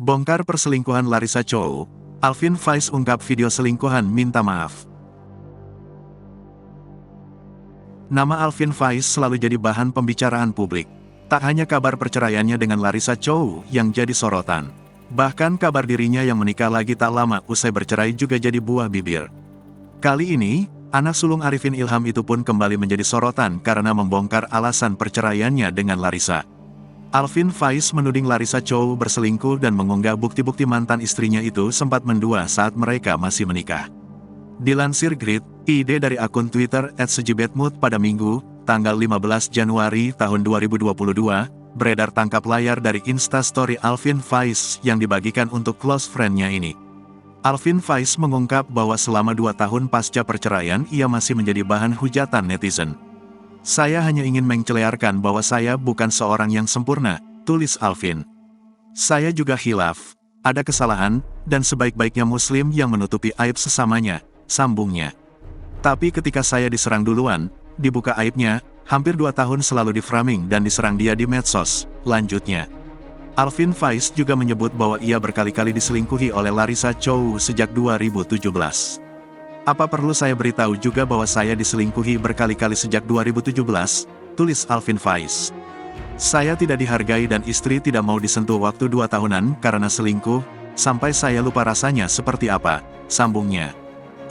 Bongkar perselingkuhan Larissa Chow, Alvin Faiz ungkap video selingkuhan minta maaf. Nama Alvin Faiz selalu jadi bahan pembicaraan publik. Tak hanya kabar perceraiannya dengan Larissa Chow yang jadi sorotan. Bahkan kabar dirinya yang menikah lagi tak lama usai bercerai juga jadi buah bibir. Kali ini, anak sulung Arifin Ilham itu pun kembali menjadi sorotan karena membongkar alasan perceraiannya dengan Larissa. Alvin Faiz menuding Larissa Chow berselingkuh dan mengunggah bukti-bukti mantan istrinya itu sempat mendua saat mereka masih menikah. Dilansir Grid.id dari akun Twitter @sejibetmood pada Minggu, tanggal 15 Januari tahun 2022, beredar tangkap layar dari Instastory Alvin Faiz yang dibagikan untuk close friend-nya ini. Alvin Faiz mengungkap bahwa selama 2 tahun pasca perceraian ia masih menjadi bahan hujatan netizen. "Saya hanya ingin mencelearkan bahwa saya bukan seorang yang sempurna," tulis Alvin. "Saya juga khilaf, ada kesalahan, dan sebaik-baiknya muslim yang menutupi aib sesamanya," sambungnya. "Tapi ketika saya diserang duluan, dibuka aibnya, hampir 2 tahun selalu di-framing dan diserang dia di medsos," lanjutnya. Alvin Faiz juga menyebut bahwa ia berkali-kali diselingkuhi oleh Larissa Chow sejak 2017. "Apa perlu saya beritahu juga bahwa saya diselingkuhi berkali-kali sejak 2017, tulis Alvin Faiz. "Saya tidak dihargai dan istri tidak mau disentuh waktu 2 tahunan karena selingkuh, sampai saya lupa rasanya seperti apa," sambungnya.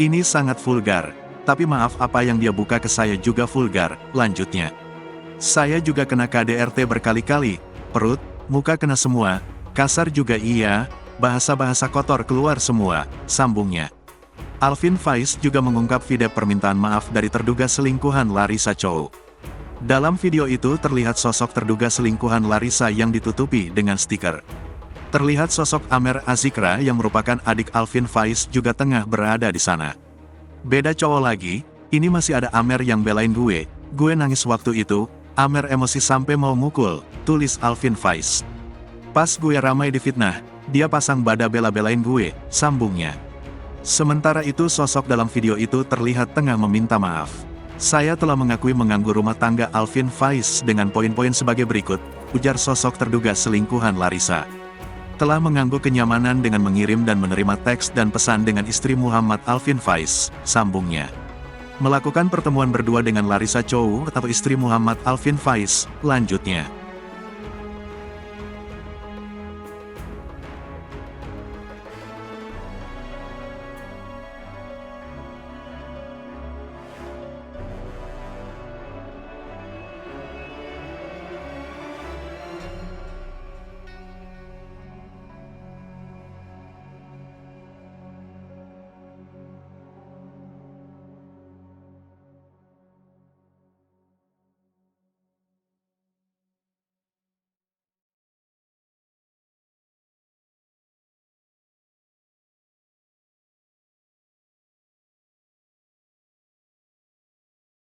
"Ini sangat vulgar, tapi maaf apa yang dia buka ke saya juga vulgar," lanjutnya. "Saya juga kena KDRT berkali-kali, perut, muka kena semua, kasar juga iya, bahasa-bahasa kotor keluar semua," sambungnya. Alvin Faiz juga mengungkap video permintaan maaf dari terduga selingkuhan Larissa Chow. Dalam video itu terlihat sosok terduga selingkuhan Larissa yang ditutupi dengan stiker. Terlihat sosok Amer Azikra yang merupakan adik Alvin Faiz juga tengah berada di sana. "Beda cowok lagi, ini masih ada Amer yang belain gue nangis waktu itu, Amer emosi sampai mau mukul," tulis Alvin Faiz. "Pas gue ramai difitnah, dia pasang bada bela-belain gue," sambungnya. Sementara itu sosok dalam video itu terlihat tengah meminta maaf. "Saya telah mengakui mengganggu rumah tangga Alvin Faiz dengan poin-poin sebagai berikut," ujar sosok terduga selingkuhan Larissa. "Telah mengganggu kenyamanan dengan mengirim dan menerima teks dan pesan dengan istri Muhammad Alvin Faiz," sambungnya. "Melakukan pertemuan berdua dengan Larissa Chow atau istri Muhammad Alvin Faiz," lanjutnya.